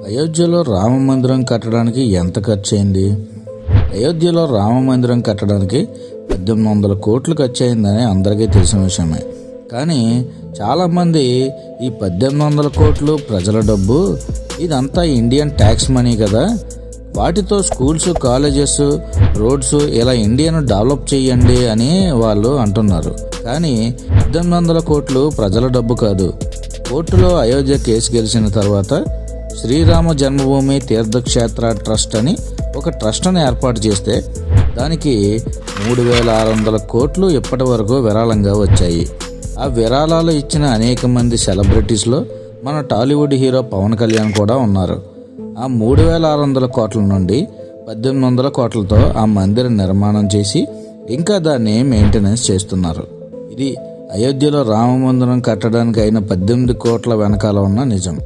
అయోధ్యలో రామ మందిరం కట్టడానికి ఎంత ఖర్చు అయింది? అయోధ్యలో రామ మందిరం కట్టడానికి 1800 కోట్లు ఖర్చు అయిందని అందరికీ తెలిసిన విషయమే. కానీ చాలామంది ఈ 1800 కోట్లు ప్రజల డబ్బు, ఇదంతా ఇండియన్ ట్యాక్స్ మనీ కదా, వాటితో స్కూల్స్, కాలేజెస్, రోడ్స్ ఇలా ఇండియాను డెవలప్ చేయండి అని వాళ్ళు అంటున్నారు. కానీ 1800 కోట్లు ప్రజల డబ్బు కాదు. కోర్టులో అయోధ్య కేసు గెలిచిన తర్వాత శ్రీరామ జన్మభూమి తీర్థక్షేత్ర ట్రస్ట్ అని ఒక ట్రస్ట్ని ఏర్పాటు చేస్తే దానికి 3600 కోట్లు ఇప్పటి వరకు విరాళంగా వచ్చాయి. ఆ విరాళాలు ఇచ్చిన అనేక మంది సెలబ్రిటీస్లో మన టాలీవుడ్ హీరో పవన్ కళ్యాణ్ కూడా ఉన్నారు. ఆ 3600 కోట్ల నుండి 1800 కోట్లతో ఆ మందిర నిర్మాణం చేసి ఇంకా దాన్ని మెయింటెనెన్స్ చేస్తున్నారు. ఇది అయోధ్యలో రామ మందిరం కట్టడానికి అయిన 18 కోట్ల వెనకాల ఉన్న నిజం.